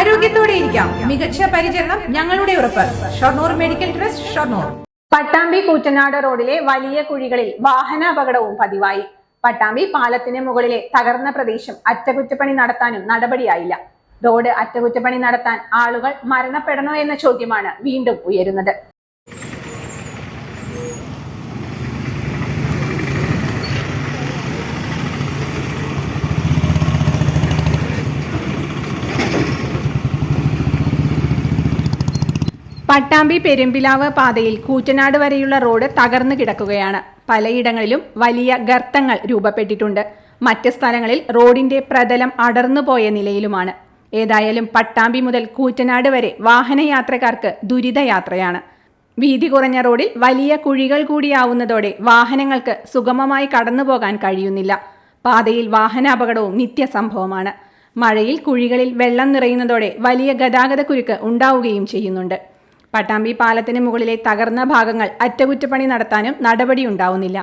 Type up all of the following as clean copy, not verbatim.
ആരോഗ്യത്തോടെ ഇരിക്കാം. മികച്ച പരിചരണം ഞങ്ങളുടെ ഉറപ്പ്. Shoranur medical trust, Shoranur. പട്ടാമ്പി കൂറ്റനാട് റോഡിലെ വലിയ കുഴികളിൽ വാഹനാപകടവും പതിവായി. പട്ടാമ്പി പാലത്തിന് മുകളിലെ തകർന്ന പ്രദേശം അറ്റകുറ്റപ്പണി നടത്താനും നടപടിയായില്ല. റോഡ് അറ്റകുറ്റപ്പണി നടത്താൻ ആളുകൾ മരണപ്പെടണോ എന്ന ചോദ്യമാണ് വീണ്ടും ഉയരുന്നത്. പട്ടാമ്പി പെരുമ്പിലാവ് പാതയിൽ കൂറ്റനാട് വരെയുള്ള റോഡ് തകർന്നു കിടക്കുകയാണ്. പലയിടങ്ങളിലും വലിയ ഗർത്തങ്ങൾ രൂപപ്പെട്ടിട്ടുണ്ട്. മറ്റ് സ്ഥലങ്ങളിൽ റോഡിന്റെ പ്രതലം അടർന്നുപോയ നിലയിലുമാണ്. ഏതായാലും പട്ടാമ്പി മുതൽ കൂറ്റനാട് വരെ വാഹനയാത്രക്കാർക്ക് ദുരിതയാത്രയാണ്. വീതി കുറഞ്ഞ റോഡിൽ വലിയ കുഴികൾ കൂടിയാവുന്നതോടെ വാഹനങ്ങൾക്ക് സുഗമമായി കടന്നുപോകാൻ കഴിയുന്നില്ല. പാതയിൽ വാഹനാപകടവും നിത്യസംഭവമാണ്. മഴയിൽ കുഴികളിൽ വെള്ളം നിറയുന്നതോടെ വലിയ ഗതാഗതക്കുരുക്ക് ഉണ്ടാവുകയും ചെയ്യുന്നുണ്ട്. പട്ടാമ്പി പാലത്തിന് മുകളിലെ തകർന്ന ഭാഗങ്ങൾ അറ്റകുറ്റപ്പണി നടത്താനും നടപടിയുണ്ടാവുന്നില്ല.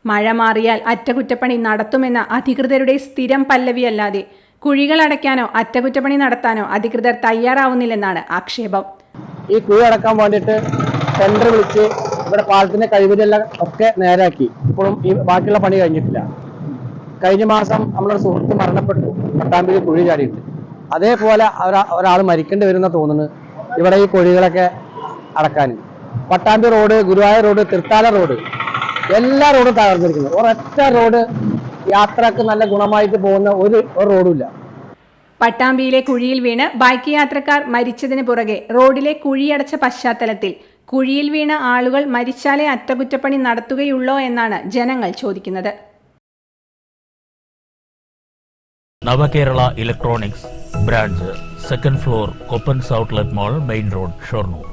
മഴ മാറിയാൽ അറ്റകുറ്റപ്പണി നടത്തുമെന്ന അധികൃതരുടെ സ്ഥിരം പല്ലവിയല്ലാതെ കുഴികൾ അടയ്ക്കാനോ അറ്റകുറ്റപ്പണി നടത്താനോ അധികൃതർ തയ്യാറാവുന്നില്ലെന്നാണ് ആക്ഷേപം. ഈ കുഴി അടക്കാൻ വേണ്ടിയിട്ട് ടെൻഡർ വിളിച്ച് ഇവിടെ പാലത്തിന്റെ കഴിവിലെല്ലാം ഒക്കെ നേരാക്കി. ഇപ്പോഴും ഈ ബാക്കിയുള്ള പണി കഴിഞ്ഞിട്ടില്ല. കഴിഞ്ഞ മാസം നമ്മളൊരു സുഹൃത്ത് മരണപ്പെട്ടു, പട്ടാമ്പിയിൽ കുഴി ചാടിയിട്ട്. അതേപോലെ ഒരാൾ മരിക്കേണ്ടി വരുന്ന തോന്നുന്നു ഇവിടെ ഈ കുഴികളൊക്കെ അടക്കാൻ. Pattambi road, Guruvayur road, Thrithala road, എല്ലാ റോഡും തകർന്നിരിക്കുന്നു. ഒരൊറ്റ റോഡ് യാത്രക്ക് നല്ല ഗുണമായിട്ട് പോകുന്ന ഒരു റോഡുമില്ല. പട്ടാമ്പിയിലെ കുഴിയിൽ വീണ് ബൈക്ക് യാത്രക്കാർ മരിച്ചതിന് പുറകെ റോഡിലെ കുഴിയടച്ച പശ്ചാത്തലത്തിൽ കുഴിയിൽ വീണ ആളുകൾ മരിച്ചാലേ അറ്റകുറ്റപ്പണി നടത്തുകയുള്ളോ എന്നാണ് ജനങ്ങൾ ചോദിക്കുന്നത്. Navakerala electronics branch, second floor, Koppan's outlet mall, main road, Shoranur.